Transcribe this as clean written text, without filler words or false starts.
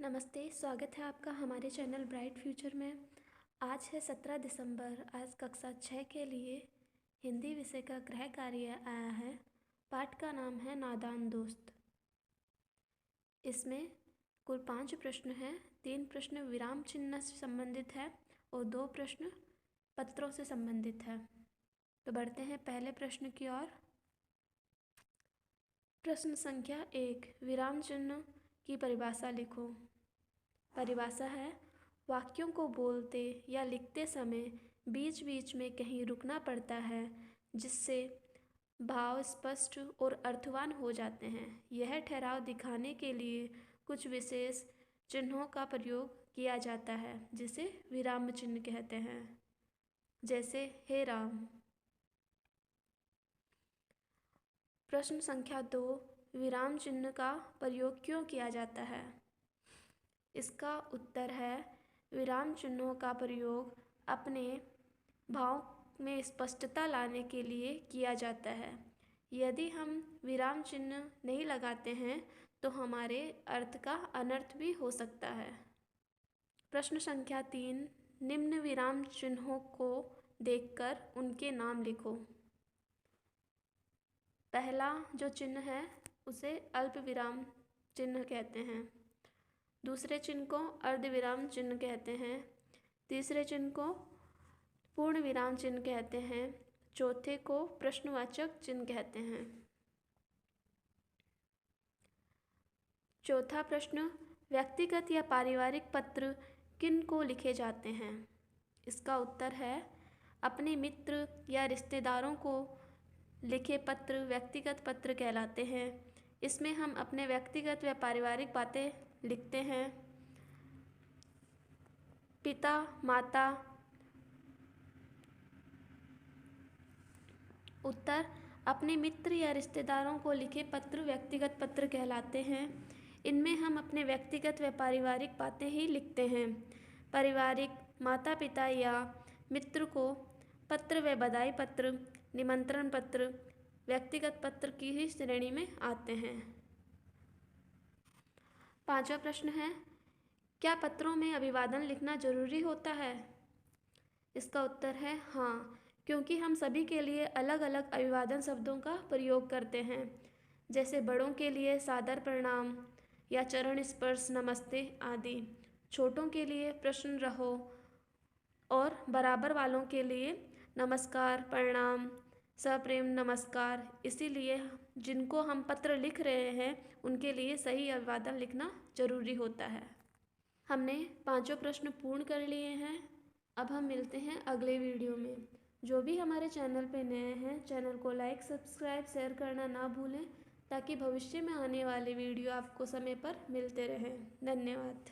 नमस्ते, स्वागत है आपका हमारे चैनल ब्राइट फ्यूचर में। आज है 17 दिसंबर। आज कक्षा 6 के लिए हिंदी विषय का गृह कार्य आया है। पाठ का नाम है नादान दोस्त। इसमें कुल 5 प्रश्न हैं। 3 प्रश्न विराम चिन्ह से संबंधित है और 2 प्रश्न पत्रों से संबंधित है। तो बढ़ते हैं पहले प्रश्न की ओर। प्रश्न संख्या 1, विराम चिन्ह की परिभाषा लिखो। परिभाषा है, वाक्यों को बोलते या लिखते समय बीच बीच में कहीं रुकना पड़ता है, जिससे भाव स्पष्ट और अर्थवान हो जाते हैं। यह ठहराव दिखाने के लिए कुछ विशेष चिन्हों का प्रयोग किया जाता है, जिसे विराम चिन्ह कहते हैं। जैसे हे राम। प्रश्न संख्या 2, विराम चिन्ह का प्रयोग क्यों किया जाता है? इसका उत्तर है, विराम चिन्हों का प्रयोग अपने भाव में स्पष्टता लाने के लिए किया जाता है। यदि हम विराम चिन्ह नहीं लगाते हैं तो हमारे अर्थ का अनर्थ भी हो सकता है। प्रश्न संख्या 3, निम्न विराम चिन्हों को देखकर उनके नाम लिखो। पहला जो चिन्ह है उसे अल्प विराम चिन्ह कहते हैं। दूसरे चिन्ह को अर्ध विराम चिन्ह कहते हैं। तीसरे चिन्ह को पूर्ण विराम चिन्ह कहते हैं। चौथे को प्रश्नवाचक चिन्ह कहते हैं। चौथा प्रश्न, व्यक्तिगत या पारिवारिक पत्र किन को लिखे जाते हैं? इसका उत्तर है, अपने मित्र या रिश्तेदारों को लिखे पत्र व्यक्तिगत पत्र कहलाते हैं। इसमें हम अपने व्यक्तिगत व पारिवारिक बातें लिखते हैं। पिता माता। उत्तर, अपने मित्र या रिश्तेदारों को लिखे पत्र व्यक्तिगत पत्र कहलाते हैं। इनमें हम अपने व्यक्तिगत व पारिवारिक बातें ही लिखते हैं। पारिवारिक माता पिता या मित्र को पत्र व बधाई पत्र, निमंत्रण पत्र व्यक्तिगत पत्र की ही श्रेणी में आते हैं। 5वां प्रश्न है, क्या पत्रों में अभिवादन लिखना जरूरी होता है? इसका उत्तर है हाँ, क्योंकि हम सभी के लिए अलग अलग अभिवादन शब्दों का प्रयोग करते हैं। जैसे बड़ों के लिए सादर प्रणाम या चरण स्पर्श नमस्ते आदि, छोटों के लिए प्रसन्न रहो और बराबर वालों के लिए नमस्कार प्रणाम सप्रेम नमस्कार। इसीलिए जिनको हम पत्र लिख रहे हैं उनके लिए सही अभिवादन लिखना जरूरी होता है। हमने 5 प्रश्न पूर्ण कर लिए हैं। अब हम मिलते हैं अगले वीडियो में। जो भी हमारे चैनल पे नए हैं, चैनल को लाइक सब्सक्राइब शेयर करना ना भूलें, ताकि भविष्य में आने वाले वीडियो आपको समय पर मिलते रहें। धन्यवाद।